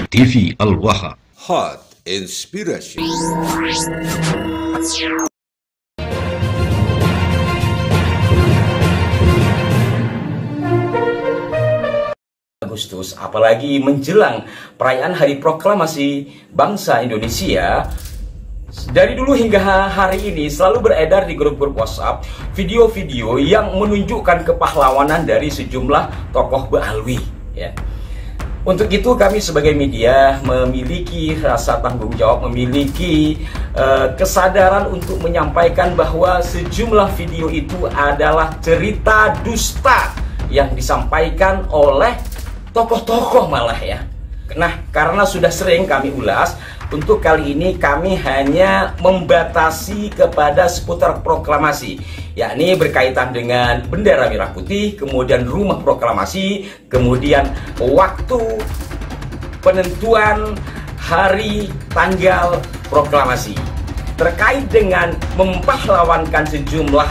TV Al-Wahab. Hot Inspiration. Agustus, apalagi menjelang perayaan Hari Proklamasi Bangsa Indonesia. Dari dulu hingga hari ini selalu beredar di grup-grup WhatsApp video-video yang menunjukkan kepahlawanan dari sejumlah tokoh Ba'alwi, ya. Untuk itu kami sebagai media memiliki rasa tanggung jawab, memiliki kesadaran untuk menyampaikan bahwa sejumlah video itu adalah cerita dusta yang disampaikan oleh tokoh-tokoh malah, ya. Nah, karena sudah sering kami ulas, untuk kali ini kami hanya membatasi kepada seputar proklamasi, yakni berkaitan dengan bendera merah putih, kemudian rumah proklamasi, kemudian waktu penentuan hari tanggal proklamasi. Terkait dengan mempahlawankan sejumlah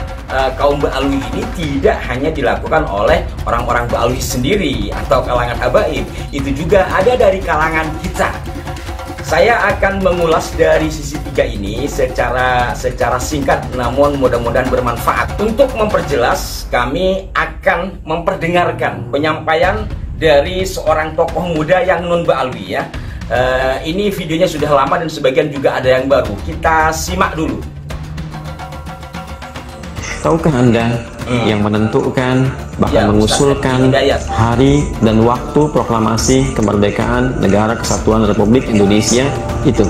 kaum Ba'alwi ini tidak hanya dilakukan oleh orang-orang Ba'alwi sendiri atau kalangan habaib, itu juga ada dari kalangan kita. Saya akan mengulas dari sisi tiga ini secara singkat, namun mudah-mudahan bermanfaat. Untuk memperjelas, kami akan memperdengarkan penyampaian dari seorang tokoh muda yang non Ba'alwi, ya. Ini videonya sudah lama dan sebagian juga ada yang baru. Kita simak dulu. Tahukah Anda yang menentukan bahkan mengusulkan hari dan waktu proklamasi kemerdekaan Negara Kesatuan Republik Indonesia itu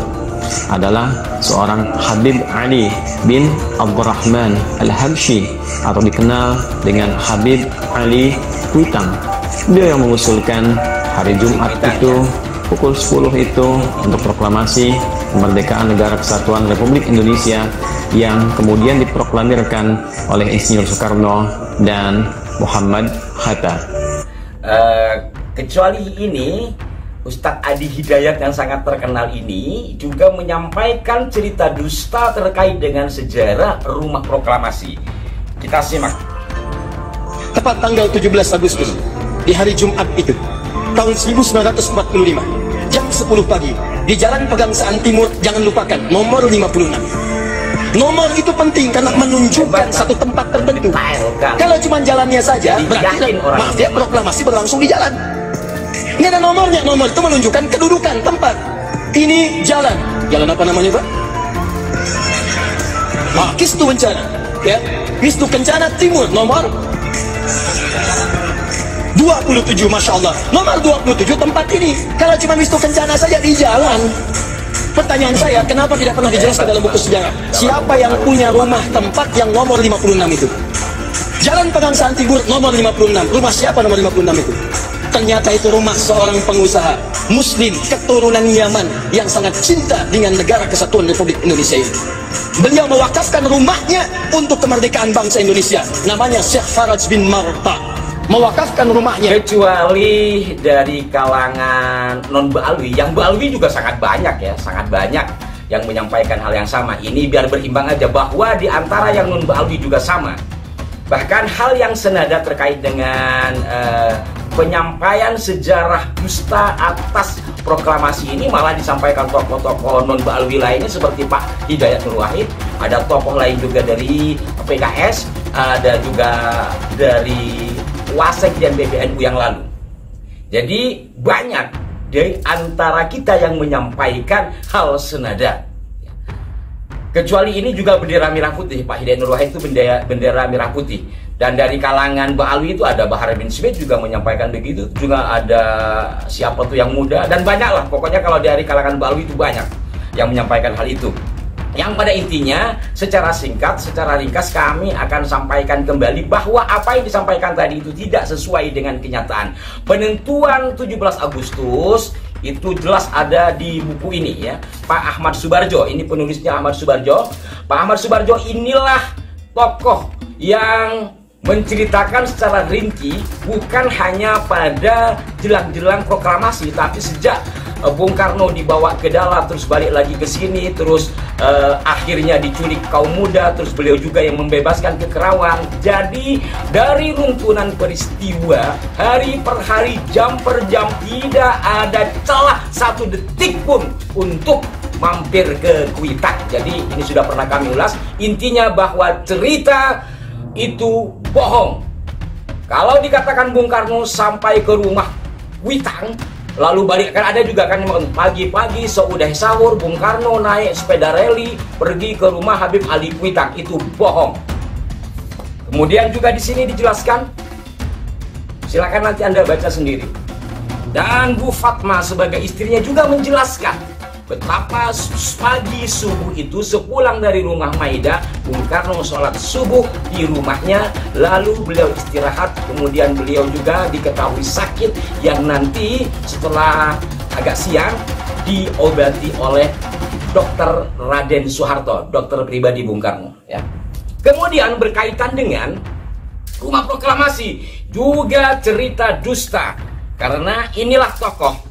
adalah seorang Habib Ali bin Abdurrahman Al-Habsyi atau dikenal dengan Habib Ali Kuitang. Dia yang mengusulkan hari Jumat itu pukul 10 itu untuk proklamasi kemerdekaan Negara Kesatuan Republik Indonesia yang kemudian diproklamirkan oleh Insinyur Soekarno dan Muhammad Hatta. Kecuali ini, Ustadz Adi Hidayat yang sangat terkenal ini juga menyampaikan cerita dusta terkait dengan sejarah rumah proklamasi. Kita simak. Tepat tanggal 17 Agustus di hari Jumat itu tahun 1945 jam 10 pagi di Jalan Pegangsaan Timur, jangan lupakan nomor 56. Nomor itu penting karena menunjukkan satu tempat tertentu. Kalau cuma jalannya saja, berarti maaf ya, proklamasi berlangsung di jalan. Ini ada nomornya, nomor itu menunjukkan kedudukan tempat. Ini jalan, jalan apa namanya Pak? Kistu Kencana, ya, Kistu Kencana Timur, nomor 27, Masya Allah. Nomor 27 tempat ini. Kalau cuma Kistu Kencana saja di jalan. Pertanyaan saya, kenapa tidak pernah dijelaskan dalam buku sejarah? Siapa yang punya rumah tempat yang nomor 56 itu? Jalan Pegangsaan Timur nomor 56. Rumah siapa nomor 56 itu? Ternyata itu rumah seorang pengusaha Muslim keturunan Yaman yang sangat cinta dengan Negara Kesatuan Republik Indonesia ini. Beliau mewakafkan rumahnya untuk kemerdekaan bangsa Indonesia. Namanya Syekh Faraj bin Marta. Mewakafkan rumahnya. Kecuali dari kalangan non Ba'alwi, yang Ba'alwi juga sangat banyak, ya, sangat banyak yang menyampaikan hal yang sama. Ini biar berimbang aja bahwa di antara yang non Ba'alwi juga sama. Bahkan hal yang senada terkait dengan penyampaian sejarah dusta atas proklamasi ini malah disampaikan tokoh-tokoh non Ba'alwi lainnya seperti Pak Hidayat Nur Wahid. Ada tokoh lain juga dari PKS, ada juga dari Wasek dan PBNU yang lalu. Jadi banyak dari antara kita yang menyampaikan hal senada. Kecuali ini juga bendera merah putih. Pak Hidayat Nur Wahid itu bendera merah putih. Dan dari kalangan Ba'alwi itu ada Bahar bin Smith juga menyampaikan begitu. Juga ada siapa tuh yang muda, dan banyak lah. Pokoknya kalau dari kalangan Ba'alwi itu banyak yang menyampaikan hal itu. Yang pada intinya secara singkat, secara ringkas kami akan sampaikan kembali bahwa apa yang disampaikan tadi itu tidak sesuai dengan kenyataan. Penentuan 17 Agustus itu jelas ada di buku ini, ya. Pak Ahmad Subarjo, ini penulisnya Ahmad Subarjo. Pak Ahmad Subarjo inilah tokoh yang menceritakan secara rinci bukan hanya pada jelang-jelang proklamasi, tapi sejak Bung Karno dibawa ke dalam, terus balik lagi ke sini, terus akhirnya diculik kaum muda, terus beliau juga yang membebaskan ke Kerawang. Jadi dari runtunan peristiwa, hari per hari, jam per jam, tidak ada celah satu detik pun untuk mampir ke Kuitang. Jadi ini sudah pernah kami ulas. Intinya bahwa cerita itu bohong. Kalau dikatakan Bung Karno sampai ke rumah Kuitang, lalu balik, kan ada juga kan pagi-pagi seudah sahur Bung Karno naik sepeda rally pergi ke rumah Habib Ali Kuitang, itu bohong. Kemudian juga di sini dijelaskan, silakan nanti Anda baca sendiri. Dan Bu Fatma sebagai istrinya juga menjelaskan betapa pagi subuh itu sepulang dari rumah Maida, Bung Karno sholat subuh di rumahnya, lalu beliau istirahat, kemudian beliau juga diketahui sakit yang nanti setelah agak siang diobati oleh Dr. Raden Soeharto, dokter pribadi Bung Karno. Ya. Kemudian berkaitan dengan Rumah Proklamasi, juga cerita dusta, karena inilah tokoh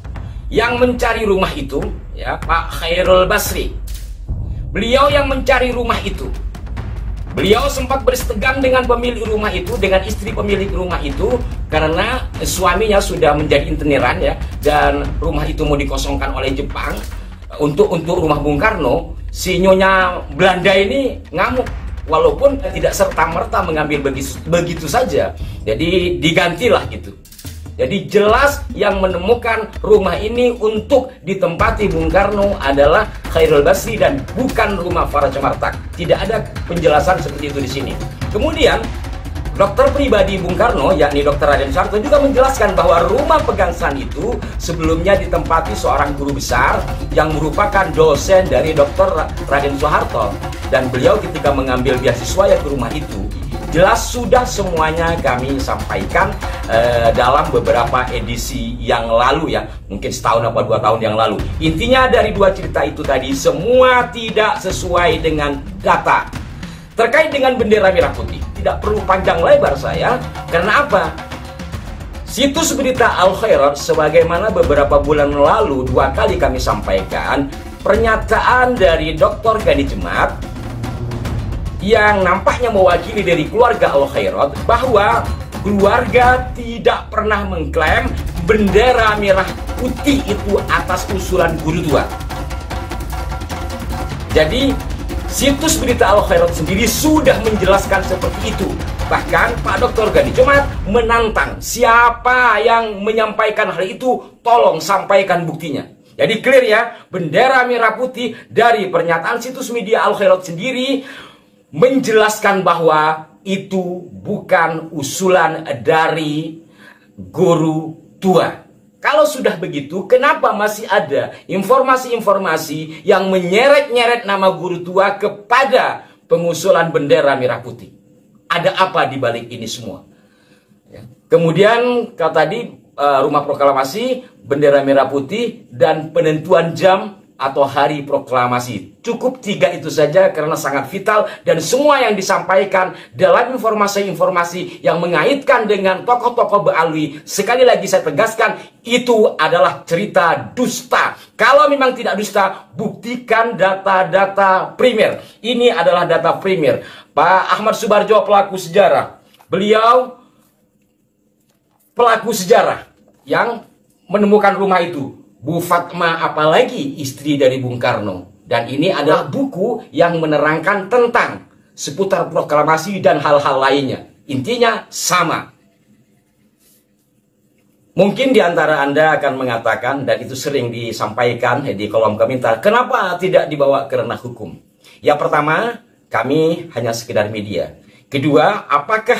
yang mencari rumah itu, ya, Pak Khairul Basri. Beliau yang mencari rumah itu. Beliau sempat bersetegang dengan pemilik rumah itu, dengan istri pemilik rumah itu, karena suaminya sudah menjadi inteniran, ya, dan rumah itu mau dikosongkan oleh Jepang untuk rumah Bung Karno. Si Nyonya Belanda ini ngamuk, walaupun tidak serta-merta mengambil begitu saja. Jadi digantilah gitu. Jadi jelas yang menemukan rumah ini untuk ditempati Bung Karno adalah Khairul Basri dan bukan rumah Faraj Martak. Tidak ada penjelasan seperti itu di sini. Kemudian dokter pribadi Bung Karno, yakni Dr. Raden Soeharto, juga menjelaskan bahwa rumah Pegangsaan itu sebelumnya ditempati seorang guru besar yang merupakan dosen dari Dr. Raden Soeharto, dan beliau ketika mengambil beasiswa ya ke rumah itu. Jelas sudah semuanya kami sampaikan dalam beberapa edisi yang lalu, ya, mungkin setahun apa 2 tahun yang lalu. Intinya dari dua cerita itu tadi semua tidak sesuai dengan data. Terkait dengan bendera merah putih, tidak perlu panjang lebar saya, karena apa? Situs berita Al Khairat, sebagaimana beberapa bulan lalu 2 kali kami sampaikan, pernyataan dari Dr. Gani Jemat yang nampaknya mewakili dari keluarga Al Khairat, bahwa keluarga tidak pernah mengklaim bendera merah putih itu atas usulan guru tua. Jadi situs berita Al Khairat sendiri sudah menjelaskan seperti itu. Bahkan Pak Dr. Gani Jemat menantang siapa yang menyampaikan hal itu, tolong sampaikan buktinya. Jadi clear ya, bendera merah putih dari pernyataan situs media Al Khairat sendiri menjelaskan bahwa itu bukan usulan dari guru tua. Kalau sudah begitu, kenapa masih ada informasi-informasi yang menyeret-nyeret nama guru tua kepada pengusulan bendera merah putih? Ada apa di balik ini semua? Ya. Kemudian kalau tadi Rumah Proklamasi, bendera merah putih, dan penentuan jam atau hari proklamasi. Cukup 3 itu saja karena sangat vital, dan semua yang disampaikan dalam informasi-informasi yang mengaitkan dengan tokoh-tokoh Ba'alwi, sekali lagi saya tegaskan, itu adalah cerita dusta. Kalau memang tidak dusta, buktikan data-data primer. Ini adalah data primer. Pak Ahmad Subarjo pelaku sejarah. Beliau pelaku sejarah yang menemukan rumah itu. Bu Fatma apalagi istri dari Bung Karno. Dan ini adalah buku yang menerangkan tentang seputar proklamasi dan hal-hal lainnya. Intinya sama. Mungkin di antara Anda akan mengatakan, dan itu sering disampaikan di kolom komentar, kenapa tidak dibawa ke ranah hukum? Yang pertama, kami hanya sekedar media. Kedua, apakah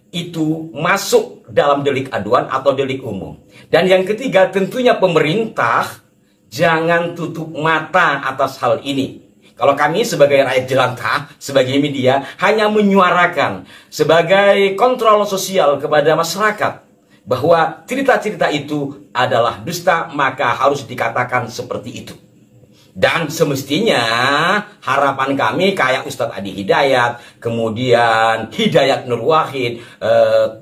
itu masuk dalam delik aduan atau delik umum? Dan yang ketiga, tentunya pemerintah jangan tutup mata atas hal ini. Kalau kami sebagai rakyat jelantah, sebagai media, hanya menyuarakan sebagai kontrol sosial kepada masyarakat bahwa cerita-cerita itu adalah dusta, maka harus dikatakan seperti itu. Dan semestinya harapan kami kayak Ustadz Adi Hidayat, kemudian Hidayat Nur Wahid,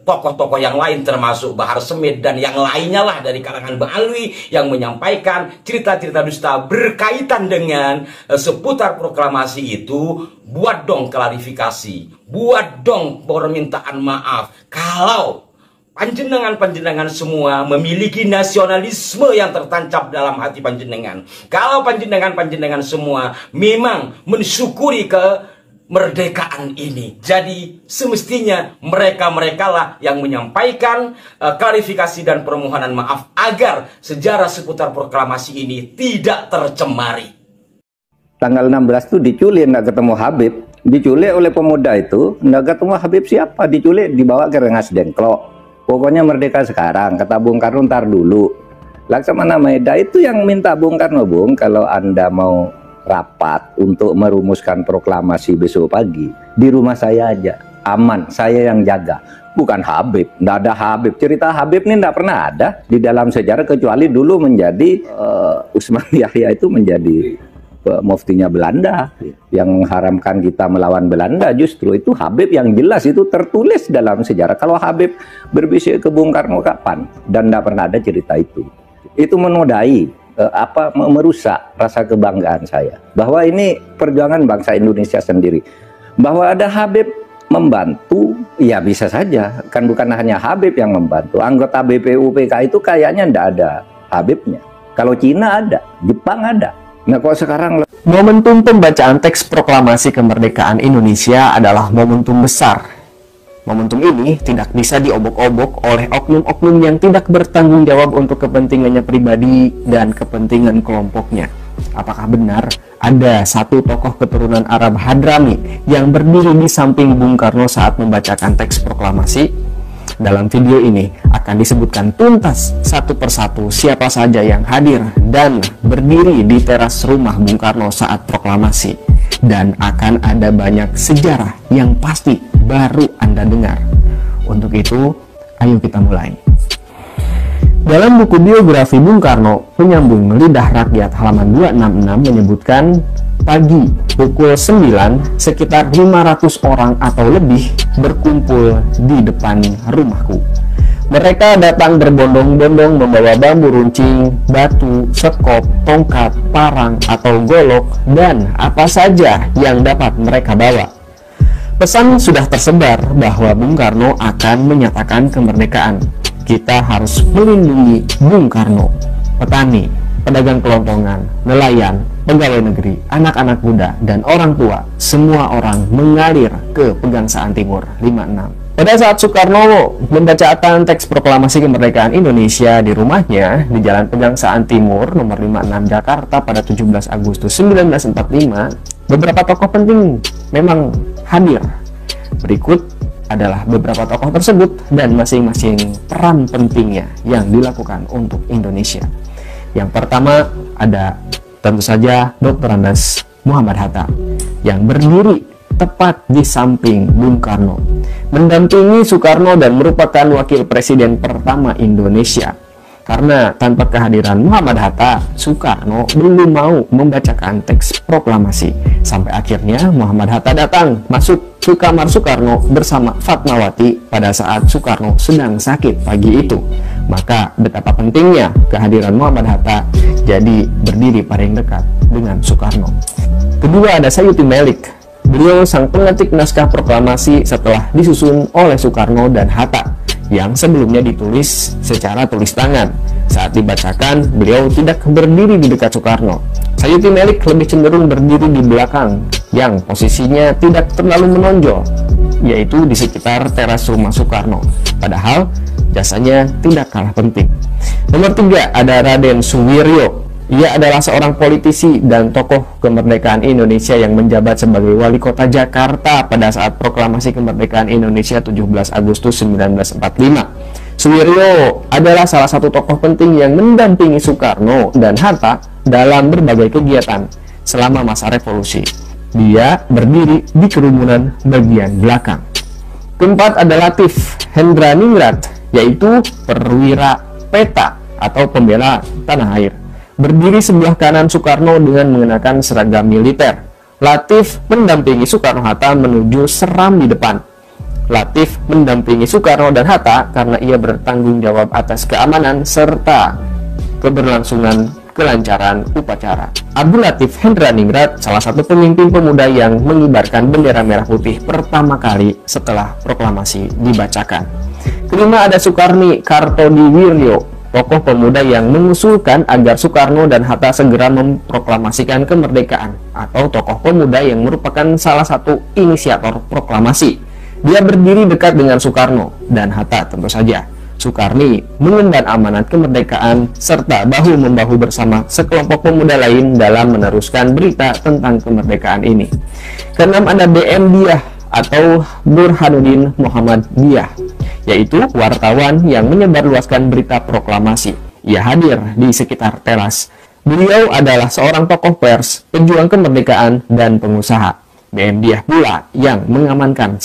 tokoh-tokoh yang lain termasuk Bahar Semit dan yang lainnya lah dari kalangan Ba'alwi yang menyampaikan cerita-cerita dusta berkaitan dengan seputar proklamasi itu, buat dong klarifikasi, buat dong permintaan maaf. Kalau panjenengan semua memiliki nasionalisme yang tertancap dalam hati panjenengan, kalau panjenengan semua memang mensyukuri kemerdekaan ini, jadi semestinya mereka lah yang menyampaikan klarifikasi dan permohonan maaf agar sejarah seputar proklamasi ini tidak tercemari. Tanggal 16 itu diculik, nggak ketemu Habib, diculik oleh pemuda itu, nggak ketemu Habib siapa, diculik dibawa ke Rengas Dengklok. Pokoknya merdeka sekarang, kata Bung Karno ntar dulu. Laksamana Maeda itu yang minta Bung Karno, Bung, kalau Anda mau rapat untuk merumuskan proklamasi besok pagi, di rumah saya aja, aman, saya yang jaga. Bukan Habib, nggak ada Habib. Cerita Habib ini nggak pernah ada di dalam sejarah, kecuali dulu menjadi Usman Yahya itu menjadi muftinya Belanda yang mengharamkan kita melawan Belanda. Justru itu Habib yang jelas itu tertulis dalam sejarah. Kalau Habib berbisik ke Bung Karno kapan? Dan tidak pernah ada cerita itu. Itu menodai merusak rasa kebanggaan saya bahwa ini perjuangan bangsa Indonesia sendiri. Bahwa ada Habib membantu, ya bisa saja, kan bukan hanya Habib yang membantu. Anggota BPUPK itu kayaknya tidak ada Habibnya. Kalau Cina ada, Jepang ada. Nah, kok sekarang momentum pembacaan teks proklamasi kemerdekaan Indonesia adalah momentum besar. Momentum ini tidak bisa diobok-obok oleh oknum-oknum yang tidak bertanggung jawab untuk kepentingannya pribadi dan kepentingan kelompoknya. Apakah benar ada satu tokoh keturunan Arab Hadrami yang berdiri di samping Bung Karno saat membacakan teks proklamasi? Dalam video ini akan disebutkan tuntas satu persatu siapa saja yang hadir dan berdiri di teras rumah Bung Karno saat proklamasi. Dan akan ada banyak sejarah yang pasti baru Anda dengar. Untuk itu, ayo kita mulai. Dalam buku biografi Bung Karno, Penyambung Lidah Rakyat halaman 266 menyebutkan pagi pukul 9 sekitar 500 orang atau lebih berkumpul di depan rumahku. Mereka datang berbondong-bondong membawa bambu runcing, batu, sekop, tongkat, parang atau golok dan apa saja yang dapat mereka bawa. Pesan sudah tersebar bahwa Bung Karno akan menyatakan kemerdekaan. Kita harus melindungi Bung Karno. Petani, pedagang kelompongan, nelayan, pegawai negeri, anak-anak muda, dan orang tua, semua orang mengalir ke Pegangsaan Timur 56. Pada saat Soekarno membacakan teks proklamasi kemerdekaan Indonesia di rumahnya di Jalan Pegangsaan Timur nomor 56 Jakarta pada 17 Agustus 1945, beberapa tokoh penting memang hadir. Berikut adalah beberapa tokoh tersebut dan masing-masing peran pentingnya yang dilakukan untuk Indonesia. Yang pertama ada tentu saja Dr. Andes Muhammad Hatta yang berdiri tepat di samping Bung Karno, mendampingi Soekarno dan merupakan wakil presiden pertama Indonesia. Karena tanpa kehadiran Muhammad Hatta, Soekarno belum mau membacakan teks proklamasi. Sampai akhirnya Muhammad Hatta datang masuk ke kamar Soekarno bersama Fatmawati pada saat Soekarno sedang sakit pagi itu. Maka betapa pentingnya kehadiran Muhammad Hatta jadi berdiri paling dekat dengan Soekarno. Kedua ada Sayuti Melik. Beliau sang pengetik naskah proklamasi setelah disusun oleh Soekarno dan Hatta yang sebelumnya ditulis secara tulis tangan. Saat dibacakan, beliau tidak berdiri di dekat Soekarno. Sayuti Melik lebih cenderung berdiri di belakang yang posisinya tidak terlalu menonjol, yaitu di sekitar teras rumah Soekarno. Padahal jasanya tidak kalah penting. Nomor 3 ada Raden Suwiryo. Ia adalah seorang politisi dan tokoh kemerdekaan Indonesia yang menjabat sebagai wali kota Jakarta pada saat proklamasi kemerdekaan Indonesia 17 Agustus 1945. Suwiryo adalah salah satu tokoh penting yang mendampingi Soekarno dan Hatta dalam berbagai kegiatan selama masa revolusi. Dia berdiri di kerumunan bagian belakang. Keempat ada Latif Hendraningrat, yaitu perwira peta atau pembela tanah air. berdiri sebelah kanan Soekarno dengan mengenakan seragam militer. Latif mendampingi Soekarno-Hatta menuju Seram di depan. Latif mendampingi Soekarno dan Hatta karena ia bertanggung jawab atas keamanan serta keberlangsungan kelancaran upacara. Abdul Latif Hendraningrat, salah satu pemimpin pemuda yang mengibarkan bendera merah putih pertama kali setelah proklamasi dibacakan. Kelima ada Soekarni Kartodiwiryo, tokoh pemuda yang mengusulkan agar Soekarno dan Hatta segera memproklamasikan kemerdekaan, atau tokoh pemuda yang merupakan salah satu inisiator proklamasi. Dia berdiri dekat dengan Soekarno dan Hatta tentu saja. Soekarni mengemban amanat kemerdekaan serta bahu-membahu bersama sekelompok pemuda lain dalam meneruskan berita tentang kemerdekaan ini. Keenam ada BM Diah atau Burhanuddin Muhammad Diah, yaitu wartawan yang menyebarluaskan berita proklamasi. Ia hadir di sekitar teras. Beliau adalah seorang tokoh pers, pejuang kemerdekaan, dan pengusaha. BM Diah pula yang mengamankan